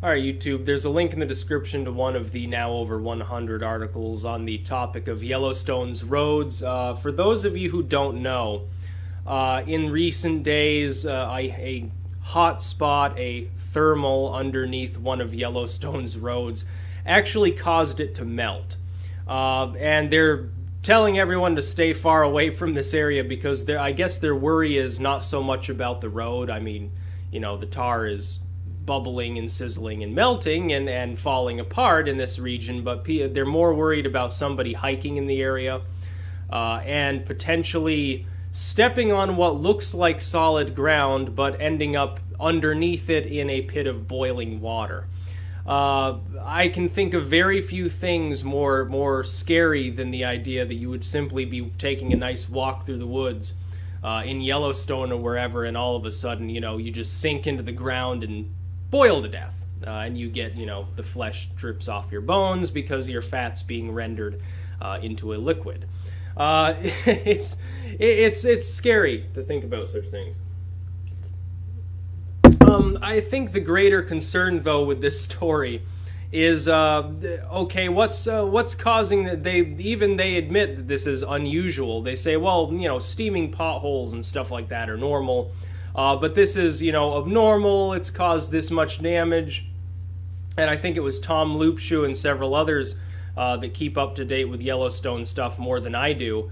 All right, YouTube, there's a link in the description to one of the now over 100 articles on the topic of Yellowstone's roads. For those of you who don't know, in recent days, a hot spot, a thermal underneath one of Yellowstone's roads, actually caused it to melt. And they're telling everyone to stay far away from this area because I guess their worry is not so much about the road. I mean, the tar is bubbling and sizzling and melting and falling apart in this region, but they're more worried about somebody hiking in the area and potentially stepping on what looks like solid ground but ending up underneath it in a pit of boiling water. I can think of very few things more scary than the idea that you would simply be taking a nice walk through the woods in Yellowstone or wherever, and all of a sudden, you just sink into the ground and boil to death, and you get, the flesh drips off your bones because your fat's being rendered into a liquid. It's scary to think about such things. I think the greater concern, though, with this story is okay. What's causing that? They admit that this is unusual. They say, well, steaming potholes and stuff like that are normal. But this is, abnormal. It's caused this much damage. And I think it was Tom Loopshoe and several others that keep up to date with Yellowstone stuff more than I do,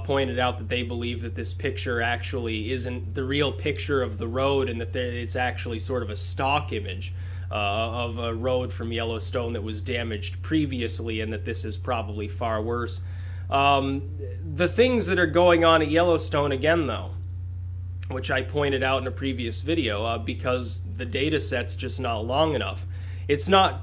pointed out that they believe that this picture actually isn't the real picture of the road, and that it's actually sort of a stock image of a road from Yellowstone that was damaged previously, and that this is probably far worse. The things that are going on at Yellowstone again, though, which I pointed out in a previous video, because the data set's just not long enough.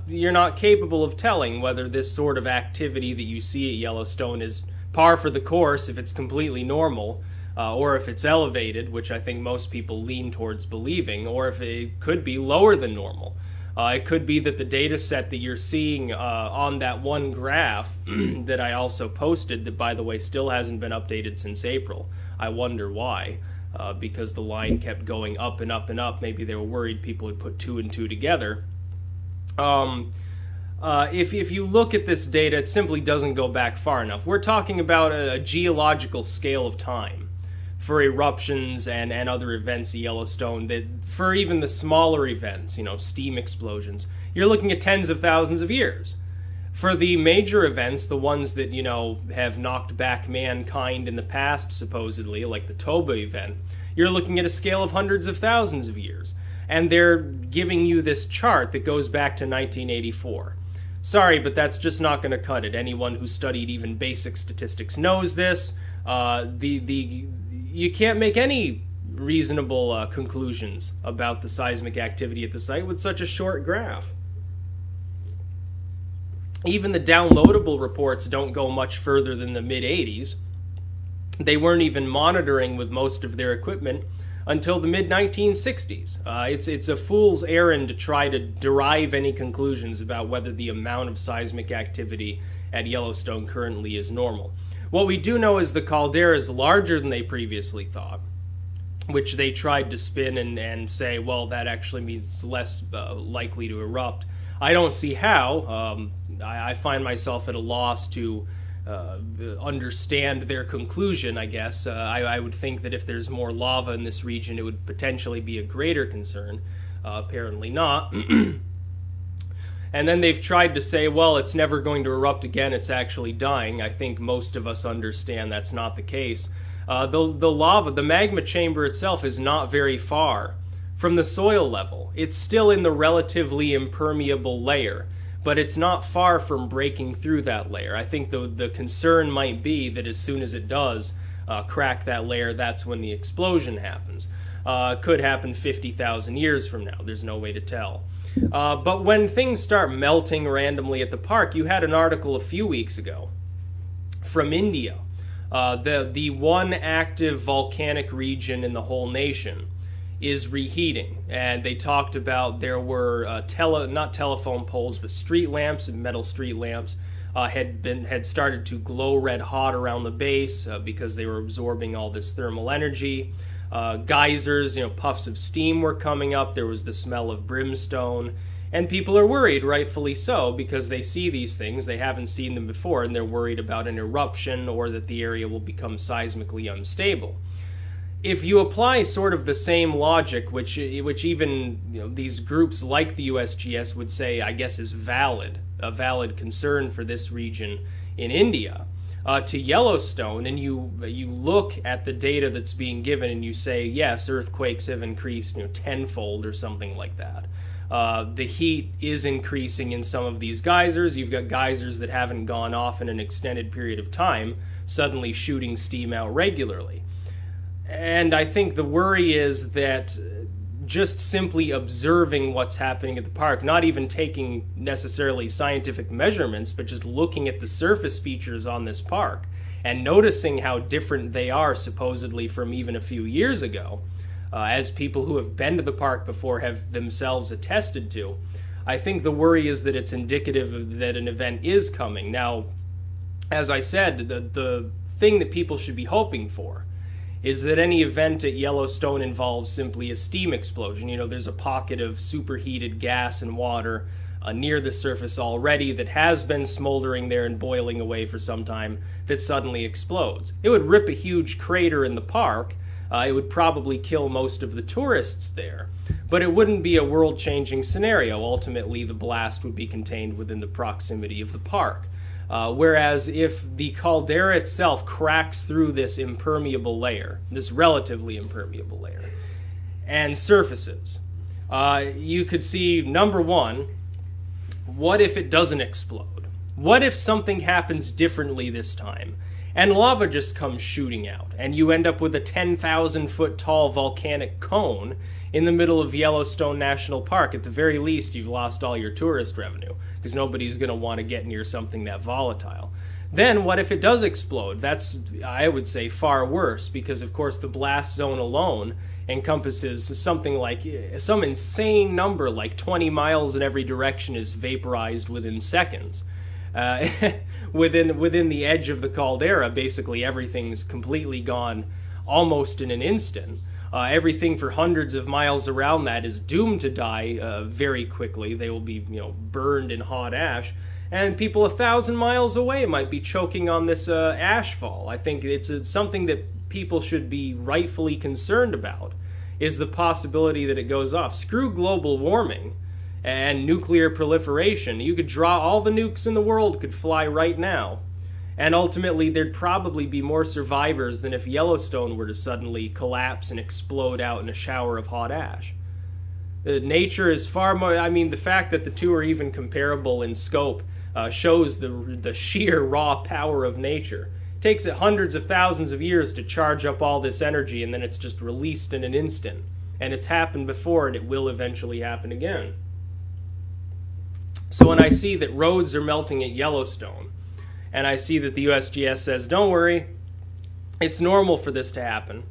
You're not capable of telling whether this sort of activity that you see at Yellowstone is par for the course, if it's completely normal, or if it's elevated, which I think most people lean towards believing, or if it could be lower than normal. It could be that the data set that you're seeing on that one graph that I also posted, that by the way still hasn't been updated since April. I wonder why. Because the line kept going up and up and up. Maybe they were worried people would put two and two together. If you look at this data, it simply doesn't go back far enough. We're talking about a geological scale of time for eruptions and other events at Yellowstone, that for even the smaller events, steam explosions, you're looking at tens of thousands of years. For the major events, the ones that, have knocked back mankind in the past, supposedly, like the Toba event, you're looking at a scale of hundreds of thousands of years. And they're giving you this chart that goes back to 1984. Sorry, but that's just not going to cut it. Anyone who studied even basic statistics knows this. You can't make any reasonable conclusions about the seismic activity at the site with such a short graph. Even the downloadable reports don't go much further than the mid-80s. They weren't even monitoring with most of their equipment until the mid-1960s. It's a fool's errand to try to derive any conclusions about whether the amount of seismic activity at Yellowstone currently is normal. What we do know is the caldera is larger than they previously thought, which they tried to spin and say, well, that actually means it's less likely to erupt. I don't see how. I find myself at a loss to understand their conclusion, I guess. I would think that if there's more lava in this region, it would potentially be a greater concern. Apparently not. And then they've tried to say, well, it's never going to erupt again, it's actually dying. I think most of us understand that's not the case. The magma chamber itself is not very far from the soil level. It's still in the relatively impermeable layer, but it's not far from breaking through that layer. I think the concern might be that as soon as it does crack that layer, that's when the explosion happens. Could happen 50,000 years from now. There's no way to tell. But when things start melting randomly at the park, you had an article a few weeks ago from India, the one active volcanic region in the whole nation is reheating, and they talked about there were not telephone poles but street lamps, and metal street lamps had started to glow red hot around the base because they were absorbing all this thermal energy. Geysers, puffs of steam were coming up. There was the smell of brimstone, And people are worried, rightfully so, because they see these things, they haven't seen them before, and they're worried about an eruption or that the area will become seismically unstable. If you apply sort of the same logic, which even these groups like the USGS would say, I guess, is a valid concern for this region in India, to Yellowstone, and you look at the data that's being given and you say, yes, earthquakes have increased tenfold or something like that. The heat is increasing in some of these geysers. You've got geysers that haven't gone off in an extended period of time, suddenly shooting steam out regularly. And I think the worry is that just simply observing what's happening at the park, not even taking necessarily scientific measurements, but just looking at the surface features on this park and noticing how different they are supposedly from even a few years ago, as people who have been to the park before have themselves attested to, I think the worry is that it's indicative that an event is coming. Now, as I said, the thing that people should be hoping for is that any event at Yellowstone involves simply a steam explosion. There's a pocket of superheated gas and water near the surface already that has been smoldering there and boiling away for some time that suddenly explodes. It would rip a huge crater in the park. It would probably kill most of the tourists there, but it wouldn't be a world-changing scenario. Ultimately, the blast would be contained within the proximity of the park. Whereas if the caldera itself cracks through this impermeable layer, this relatively impermeable layer, and surfaces, you could see, number one, what if it doesn't explode? What if something happens differently this time, and lava just comes shooting out, and you end up with a 10,000-foot tall volcanic cone in the middle of Yellowstone National Park? At the very least, you've lost all your tourist revenue, because nobody's going to want to get near something that volatile. Then what if it does explode? That's, I would say, far worse, because of course the blast zone alone encompasses something like some insane number, like 20 miles in every direction is vaporized within seconds. Within the edge of the caldera, basically everything's completely gone almost in an instant. Everything for hundreds of miles around that is doomed to die very quickly. They will be, burned in hot ash, and people 1,000 miles away might be choking on this ashfall. I think it's something that people should be rightfully concerned about, is the possibility that it goes off. Screw global warming and nuclear proliferation. You could draw all the nukes in the world could fly right now. And ultimately, there'd probably be more survivors than if Yellowstone were to suddenly collapse and explode out in a shower of hot ash. Nature is far more... the fact that the two are even comparable in scope shows the sheer raw power of nature. It takes it hundreds of thousands of years to charge up all this energy, and then it's just released in an instant. And it's happened before, and it will eventually happen again. So when I see that roads are melting at Yellowstone, and I see that the USGS says, don't worry, it's normal for this to happen,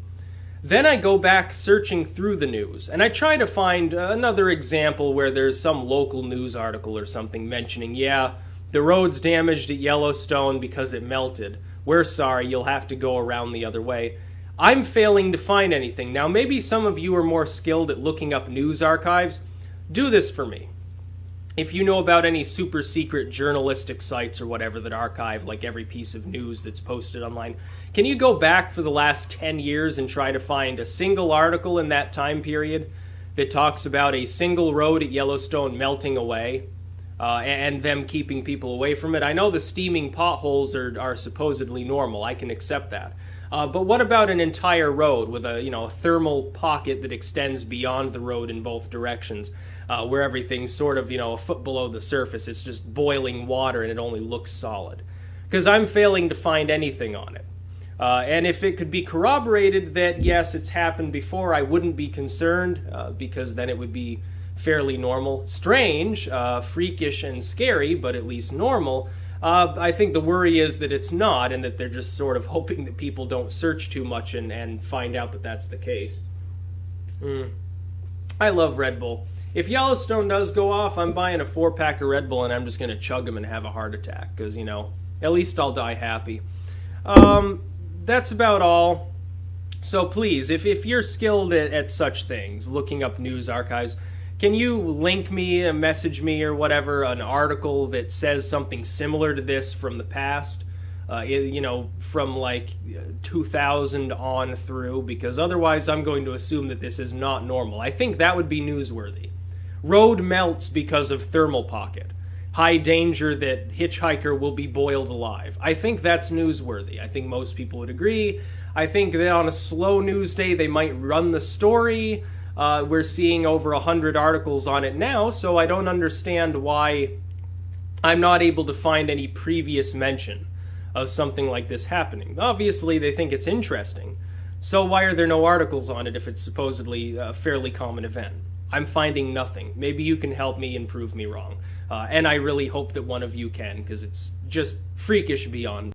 then I go back searching through the news, and I try to find another example where there's some local news article or something mentioning, yeah, the road's damaged at Yellowstone because it melted. We're sorry, you'll have to go around the other way. I'm failing to find anything. Now, maybe some of you are more skilled at looking up news archives. Do this for me. If you know about any super secret journalistic sites or whatever that archive like every piece of news that's posted online, can you go back for the last 10 years and try to find a single article in that time period that talks about a single road at Yellowstone melting away and them keeping people away from it? I know the steaming potholes are supposedly normal. I can accept that. But what about an entire road with a thermal pocket that extends beyond the road in both directions, where everything's sort of a foot below the surface? It's just boiling water and it only looks solid. Because I'm failing to find anything on it. And if it could be corroborated that yes, it's happened before, I wouldn't be concerned, because then it would be fairly normal. Strange, freakish, and scary, but at least normal. I think the worry is that it's not, and that they're just sort of hoping that people don't search too much and find out that that's the case. I love Red Bull. If Yellowstone does go off, I'm buying a 4-pack of Red Bull and I'm just going to chug them and have a heart attack, because, at least I'll die happy. That's about all. So please, if you're skilled at such things, looking up news archives, Can you link me, message me, or whatever, an article that says something similar to this from the past? From like 2000 on through, because otherwise I'm going to assume that this is not normal. I think that would be newsworthy. Road melts because of thermal pocket. High danger that hitchhiker will be boiled alive. I think that's newsworthy. I think most people would agree. I think that on a slow news day they might run the story. We're seeing over 100 articles on it now, so I don't understand why I'm not able to find any previous mention of something like this happening. Obviously, they think it's interesting, so why are there no articles on it if it's supposedly a fairly common event? I'm finding nothing. Maybe you can help me and prove me wrong. And I really hope that one of you can, because it's just freakish beyond